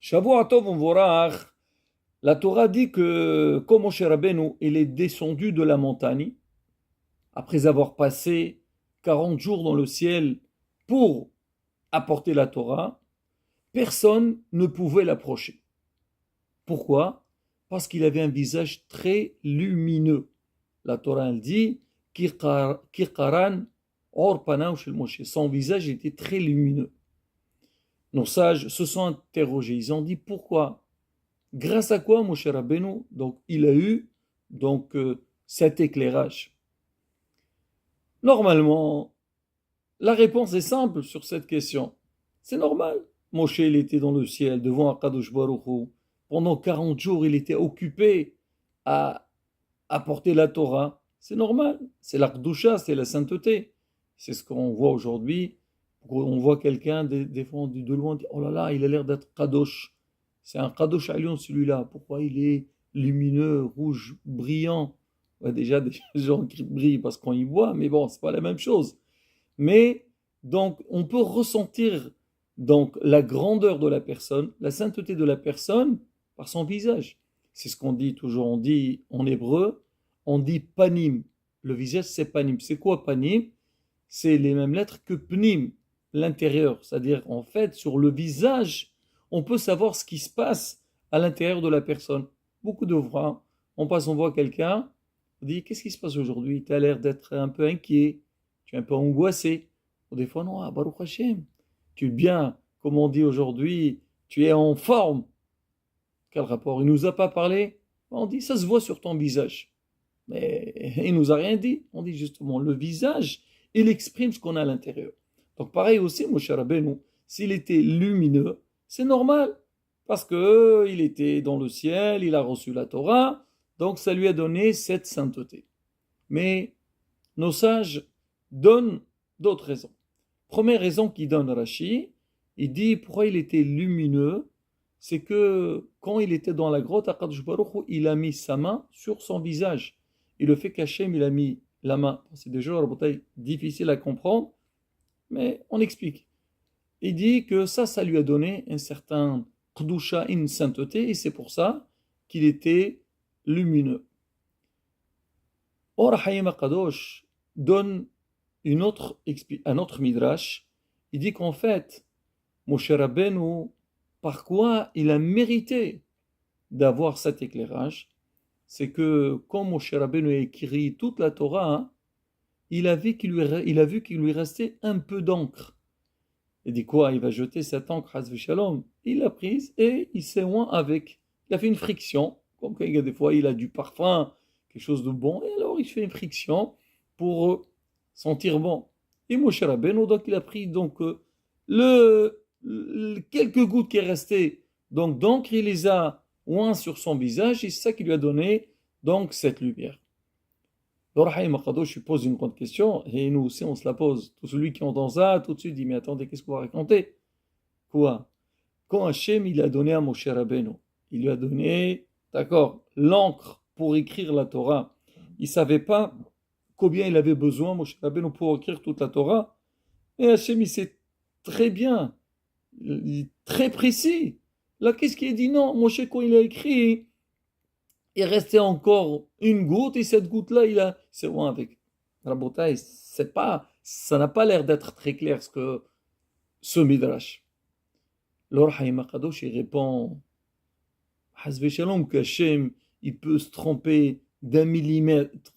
Shavua Tov Uvorach, la Torah dit que comme Moshe Rabbeinu, il est descendu de la montagne, après avoir passé 40 jours dans le ciel pour apporter la Torah, personne ne pouvait l'approcher. Pourquoi? Parce qu'il avait un visage très lumineux. La Torah elle dit Kirkaran Or Panav Shel Moshe. Son visage était très lumineux. Nos sages se sont interrogés. Ils ont dit pourquoi? Grâce à quoi Moshe Rabbeinu donc il a eu cet éclairage. Normalement, la réponse est simple sur cette question. C'est normal. Moshe il était dans le ciel devant Akadosh Baruch Hu. Pendant 40 jours, il était occupé à apporter la Torah. C'est normal. C'est l'Akdusha, c'est la sainteté. C'est ce qu'on voit aujourd'hui. On voit quelqu'un, des fois, de loin, on dit, oh là là, il a l'air d'être Kadosh. C'est un Kadosh Alion celui-là. Pourquoi il est lumineux, rouge, brillant? Ouais, déjà, des gens qui brillent parce qu'on y voit, mais bon, c'est pas la même chose. Mais, donc, on peut ressentir donc la grandeur de la personne, la sainteté de la personne par son visage. C'est ce qu'on dit toujours, on dit en hébreu, on dit panim. Le visage, c'est panim. C'est quoi panim? C'est les mêmes lettres que pnim, l'intérieur. C'est-à-dire, en fait, sur le visage, on peut savoir ce qui se passe à l'intérieur de la personne. Beaucoup de fois, on passe, on voit quelqu'un, on dit, qu'est-ce qui se passe aujourd'hui? Tu as l'air d'être un peu inquiet, tu es un peu angoissé. Ou des fois, non, ah, Baruch Hashem, tu es bien, comme on dit aujourd'hui, tu es en forme. Quel rapport? Il ne nous a pas parlé. On dit, ça se voit sur ton visage. Mais il ne nous a rien dit. On dit justement, le visage, il exprime ce qu'on a à l'intérieur. Donc pareil aussi, Moshe Rabbeinu, s'il était lumineux, c'est normal. Parce qu'il était dans le ciel, il a reçu la Torah, donc ça lui a donné cette sainteté. Mais nos sages donnent d'autres raisons. Première raison qu'il donne Rashi, il dit pourquoi il était lumineux, c'est que quand il était dans la grotte, Akadosh Baruch Hu, il a mis sa main sur son visage. Et le fait qu'Hachem, il a mis la main, c'est déjà difficile à comprendre, mais on explique. Il dit que ça lui a donné un certain Kdusha, une sainteté, et c'est pour ça qu'il était lumineux. Or, Hayim Akadosh donne un autre midrash. Il dit qu'en fait, Moshe Rabbeinu, par quoi il a mérité d'avoir cet éclairage, c'est que quand Moshe Rabbeinu a écrit toute la Torah, il a vu qu'il lui restait un peu d'encre. Il dit quoi? Il va jeter cette encre, Hazve Shalom. Il l'a prise et il s'est oint avec. Il a fait une friction, comme quand il y a des fois il a du parfum, quelque chose de bon, et alors il fait une friction pour sentir bon. Et Moshe Rabbeinu, donc il a pris quelques gouttes qui est resté donc d'encre, il les a oint sur son visage et c'est ça qui lui a donné donc cette lumière. L'Orhaïm Akadosh pose une grande question et nous aussi on se la pose. Tout celui qui entend ça tout de suite dit mais attendez, qu'est-ce qu'on va raconter? Quoi? Quand Hachem il a donné à Moshe Rabbeinu, il lui a donné, d'accord, l'encre pour écrire la Torah. Il ne savait pas combien il avait besoin, Moshe Rabbeinu, pour écrire toute la Torah. Et Hachem il sait très bien, très précis. Là, qu'est-ce qu'il a dit? Non, Moshe, quand il a écrit, il restait encore une goutte, et cette goutte-là, c'est loin avec. Rabotai, ça n'a pas l'air d'être très clair ce midrash. L'Or Haïm Akadosh, il répond, Hazve Shalom, qu'Hachem, il peut se tromper d'un millimètre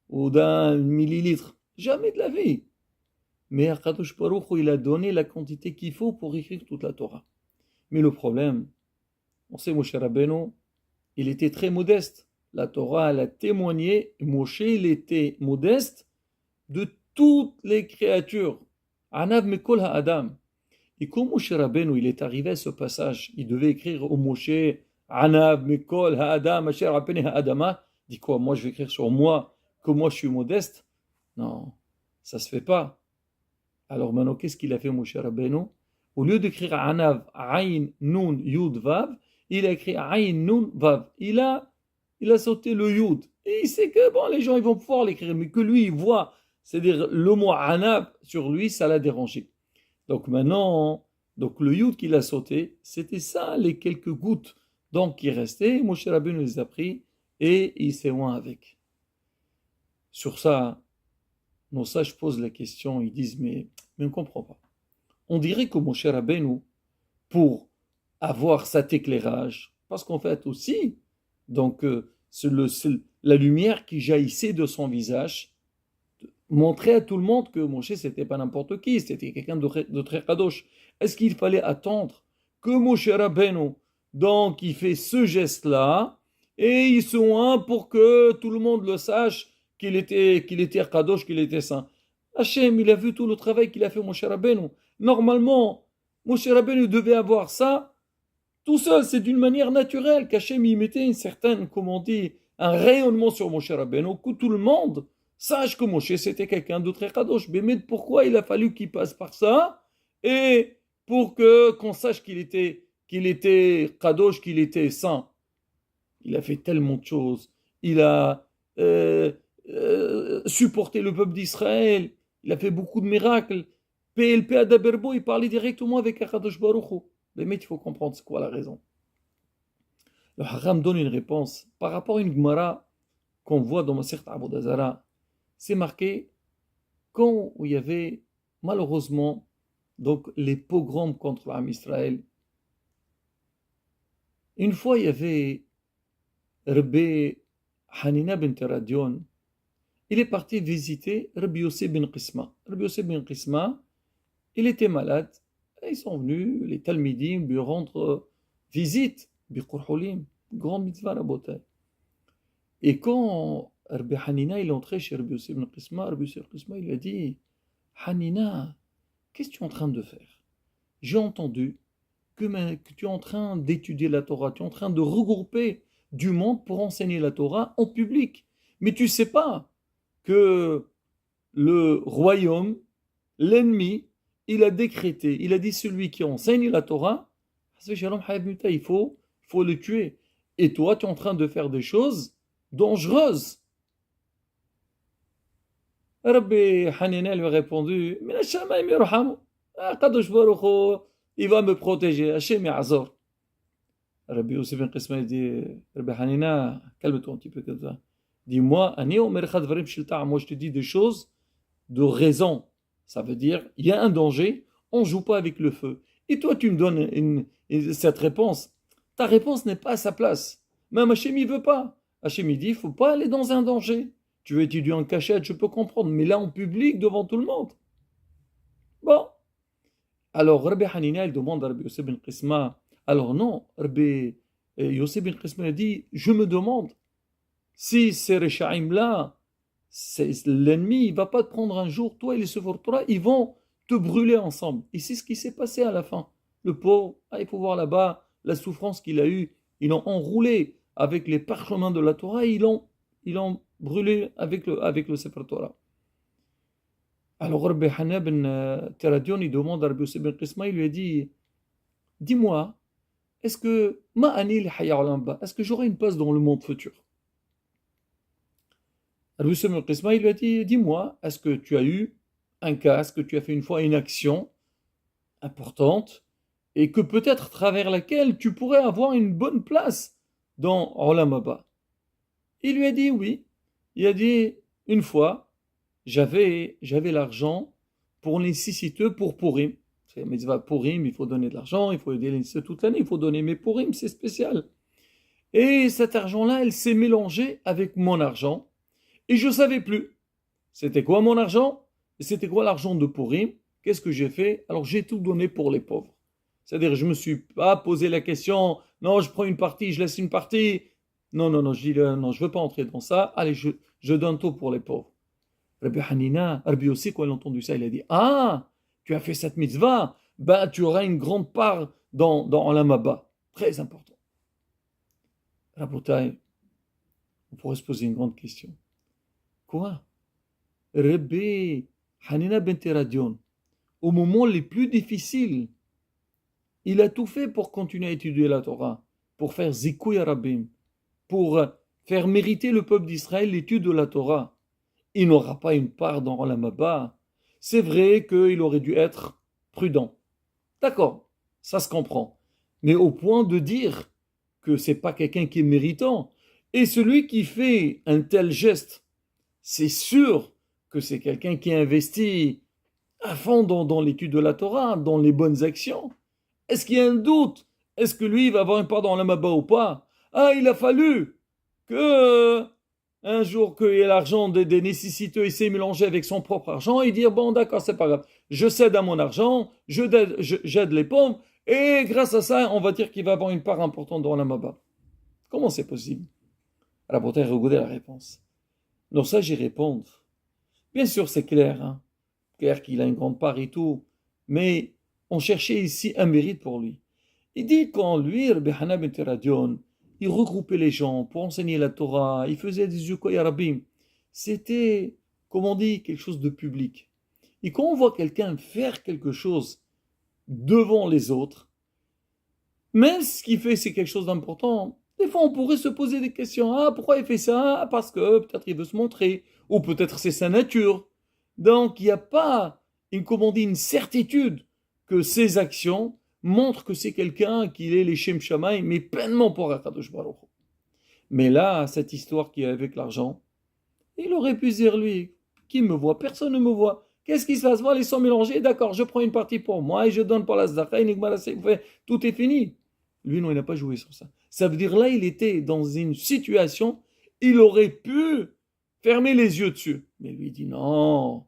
ou d'un millilitre. Jamais de la vie. Mais Akadosh Baruch Hu, il a donné la quantité qu'il faut pour écrire toute la Torah. Mais le problème, on sait, Moshe Rabbeinu, il était très modeste. La Torah, elle a témoigné, Moshe, il était modeste de toutes les créatures. Anav Mekol Ha'adam. Et quand Moshe Rabbeinu, il est arrivé à ce passage, il devait écrire au Moshe, Anav Mekol Ha'adam, Asher Apene Ha'adama. Il dit quoi? Moi, je vais écrire sur moi, que moi, je suis modeste? Non, ça se fait pas. Alors maintenant, qu'est-ce qu'il a fait, Moshe Rabbeinu? Au lieu d'écrire Anav, Aïn, Nun, Yud, Vav, il a écrit Aïn, Nun, Vav. Il a sauté le Yud. Et il sait que bon, les gens ils vont pouvoir l'écrire, mais que lui, il voit, c'est-à-dire le mot Anav sur lui, ça l'a dérangé. Donc maintenant, Donc le Yud qu'il a sauté, c'était ça, les quelques gouttes donc qui restaient. Moshe Rabbeinu les a pris et il s'est oint avec. Sur ça, nos sages posent la question, ils disent mais on ne comprend pas. On dirait que Moshe Rabbeinu, pour avoir cet éclairage, parce qu'en fait aussi, donc c'est la lumière qui jaillissait de son visage, montrer à tout le monde que Moshe, c'était pas n'importe qui, c'était quelqu'un de très kadosh. Est-ce qu'il fallait attendre que Moshe Rabbeinu, donc, il fait ce geste-là, et ils sont un pour que tout le monde le sache qu'il était kadosh, qu'il était saint. Hachem, il a vu tout le travail qu'il a fait Moshe Rabbeinu. Normalement, Moshe Rabbeinu devait avoir ça tout seul, c'est d'une manière naturelle qu'Hachem y mettait une certaine, comment on dit, un rayonnement sur Moshe Rabbeinu, que tout le monde sache que Moshe c'était quelqu'un de très kadosh. Mais pourquoi il a fallu qu'il passe par ça et pour qu'on sache qu'il était kadosh, qu'il était saint. Il a fait tellement de choses. Il a supporté le peuple d'Israël. Il a fait beaucoup de miracles. PLP à Daberbo, il parlait directement avec Akadosh Baruch Hu. Mais il faut comprendre c'est quoi la raison. Le Haram donne une réponse par rapport à une Gemara qu'on voit dans Masechet Avodah Zara. C'est marqué quand il y avait malheureusement donc les pogroms contre l'Am Israël. Une fois il y avait Rabbi Hanina ben Teradion. Il est parti visiter Rabbi Yossi ben Qisma. Rabbi Yossi ben Qisma, il était malade. Et ils sont venus, les Talmidim, lui rendre visite, Bikur Hulim, grande mitzvah Rabotai. Et quand Rabbi Hanina il est entré chez Rabbi Yossi ben Qisma, Rabbi Yossi ben Qisma il a dit Hanina, qu'est-ce que tu es en train de faire? J'ai entendu que tu es en train d'étudier la Torah, tu es en train de regrouper du monde pour enseigner la Torah en public. Mais tu ne sais pas que le royaume, l'ennemi, il a décrété, il a dit celui qui enseigne la Torah, il faut le tuer. Et toi, tu es en train de faire des choses dangereuses. Rabbi Hanina lui a répondu, il va me protéger, Hachem Azor. Rabbi Yossi ben Qisma dit, Rabbi Hanina, calme-toi un petit peu comme ça. Dis-moi, moi je te dis des choses de raison. Ça veut dire, il y a un danger, on ne joue pas avec le feu. Et toi, tu me donnes cette réponse. Ta réponse n'est pas à sa place. Même Hachem, il ne veut pas. Hachem, il dit, il ne faut pas aller dans un danger. Tu veux étudier en cachette, je peux comprendre. Mais là, en public, devant tout le monde. Bon. Alors, Rabbi Hanina, il demande à Rabbi Yossi ben Qisma. Alors non, Rabbi Yossi ben Qisma dit, je me demande, si ces Rechaim-là, l'ennemi, il ne va pas te prendre un jour, toi et les Sefer Torah, ils vont te brûler ensemble. Et c'est ce qui s'est passé à la fin. Le pauvre, il faut voir là-bas la souffrance qu'il a eue. Ils l'ont enroulé avec les parchemins de la Torah et ils l'ont brûlé avec le Sefer Torah. Alors Rabbi Hanina ben Teradion, il demande à Rabbi Yossi ben Qisma, il lui a dit, dis-moi, est-ce que j'aurai une place dans le monde futur? Rabbi Yossi ben Qisma, il lui a dit, dis-moi, est-ce que tu as eu un cas, est-ce que tu as fait une fois une action importante et que peut-être à travers laquelle tu pourrais avoir une bonne place dans Olam Haba? Il lui a dit oui. Il a dit, une fois, j'avais l'argent pour nécessiteux pour Purim. C'est mitzvah Purim, il faut donner de l'argent, il faut aider les nécessiteux toute l'année, il faut donner. Mais Purim, c'est spécial. Et cet argent-là, elle s'est mélangée avec mon argent. Et je ne savais plus. C'était quoi mon argent? Et c'était quoi l'argent de Purim? Qu'est-ce que j'ai fait? Alors j'ai tout donné pour les pauvres. C'est-à-dire, je ne me suis pas posé la question, non, je prends une partie, je laisse une partie. Non, je dis, non, je ne veux pas entrer dans ça. Allez, je donne tout pour les pauvres. Rabbi Hanina, Rabbi Yossi, quand il a entendu ça, il a dit, ah, tu as fait cette mitzvah, ben tu auras une grande part dans Olam Haba. Très important. Rabotai, on pourrait se poser une grande question. Quoi? Rabbi Hanina ben Teradion, au moment les plus difficiles, il a tout fait pour continuer à étudier la Torah, pour faire zikouy Rabbim, pour faire mériter le peuple d'Israël l'étude de la Torah. Il n'aura pas une part dans Olam Haba. C'est vrai qu'il aurait dû être prudent. D'accord, ça se comprend. Mais au point de dire que c'est pas quelqu'un qui est méritant. Et celui qui fait un tel geste, c'est sûr que c'est quelqu'un qui investit à fond dans l'étude de la Torah, dans les bonnes actions. Est-ce qu'il y a un doute? Est-ce que lui, il va avoir une part dans la Maba ou pas? Ah, il a fallu que un jour qu'il y ait l'argent des nécessiteux, il s'est mélangé avec son propre argent et dire, bon, d'accord, c'est pas grave, je cède à mon argent, j'aide les pauvres, et grâce à ça, on va dire qu'il va avoir une part importante dans la Maba. Comment c'est possible? Rabotay, regardez la réponse. Donc ça, j'y réponds. Bien sûr, c'est clair, hein? Clair qu'il a une grande part et tout, mais on cherchait ici un mérite pour lui. Il dit quand lui, Rabbi Hana ben Teradion, il regroupait les gens pour enseigner la Torah, il faisait des yukoy rabim. C'était, comme on dit, quelque chose de public. Et quand on voit quelqu'un faire quelque chose devant les autres, même ce qu'il fait, c'est quelque chose d'important, des fois on pourrait se poser des questions. Ah, pourquoi il fait ça? Ah, parce que peut-être il veut se montrer, ou peut-être c'est sa nature. Donc il n'y a pas, comme on dit, une certitude que ses actions montrent que c'est quelqu'un qui est les Shem Shamaï, mais pleinement pour Akadosh Baruch Hu. Mais là, cette histoire qui est avec l'argent, il aurait pu dire lui, qui me voit? Personne ne me voit. Qu'est-ce qui se passe? Voilà, ils sont mélangés, d'accord, je prends une partie pour moi et je donne pour la Zdaka, tout est fini. Lui, non, il n'a pas joué sur ça. Ça veut dire là, il était dans une situation, il aurait pu fermer les yeux dessus. Mais lui dit non,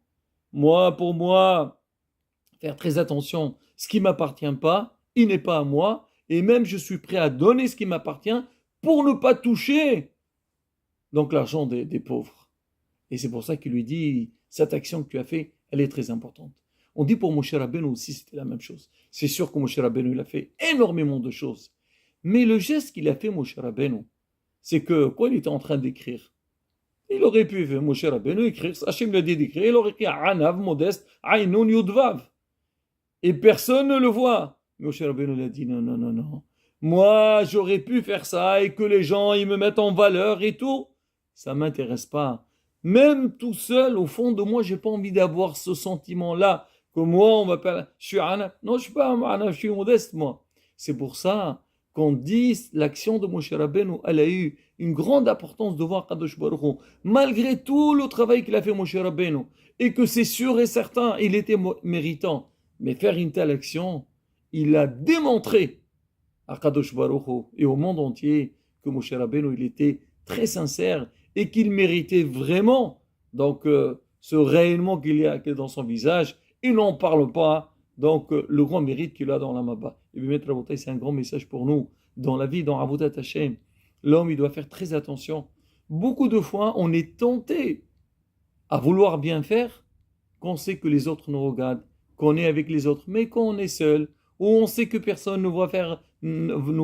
pour moi, faire très attention, ce qui ne m'appartient pas, il n'est pas à moi, et même je suis prêt à donner ce qui m'appartient pour ne pas toucher donc l'argent des pauvres. Et c'est pour ça qu'il lui dit, cette action que tu as fait, elle est très importante. On dit pour Moshe Rabbeinu aussi, c'était la même chose. C'est sûr que Moshe Rabbeinu, il a fait énormément de choses. Mais le geste qu'il a fait, Moshe Rabbeinu, c'est que, quoi, il était en train d'écrire. Il aurait pu, Moshe Rabbeinu, écrire, Hachem lui a dit d'écrire, il aurait écrit Anav, modeste, Aïnoun, Yudvav. Et personne ne le voit. Mais Moshe Rabbeinu a dit non, non, non, non. Moi, j'aurais pu faire ça et que les gens, ils me mettent en valeur et tout. Ça ne m'intéresse pas. Même tout seul, au fond de moi, j'ai pas envie d'avoir ce sentiment-là. Que moi, on m'appelle, je suis Anaf. Non, je suis pas Anaf, je suis modeste, moi. C'est pour ça qu'on dit l'action de Moshe Rabbeinu, elle a eu une grande importance devant Kadosh Baruch Hu. Malgré tout le travail qu'il a fait Moshe Rabbeinu, et que c'est sûr et certain, il était méritant. Mais faire une telle action, il a démontré à Kadosh Baruch Hu et au monde entier que Moshe Rabbeinu, il était très sincère et qu'il méritait vraiment donc ce rayonnement qu'il y a dans son visage. Et n'en parle pas donc le grand mérite qu'il a dans la Maba. Et bien, Maître Rabotai, c'est un grand message pour nous dans la vie, dans Avodat Hashem. L'homme, il doit faire très attention. Beaucoup de fois, on est tenté à vouloir bien faire qu'on sait que les autres nous regardent, qu'on est avec les autres, mais quand on est seul, où on sait que personne nous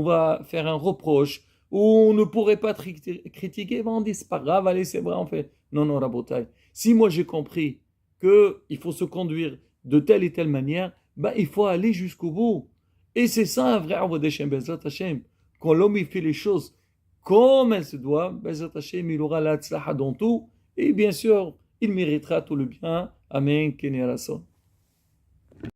va faire un reproche, où on ne pourrait pas critiquer, ben on dit c'est pas grave, allez c'est vrai, on fait. Non, non, Rabotai. Si moi j'ai compris qu'il faut se conduire de telle et telle manière, ben il faut aller jusqu'au bout. Et c'est ça un vrai Avodat Hashem, Bezrat Hashem. Quand l'homme il fait les choses comme elles se doivent, Bezrat Hashem, il aura la tzlaha dans tout, et bien sûr, il méritera tout le bien. Amen. Kene Rason.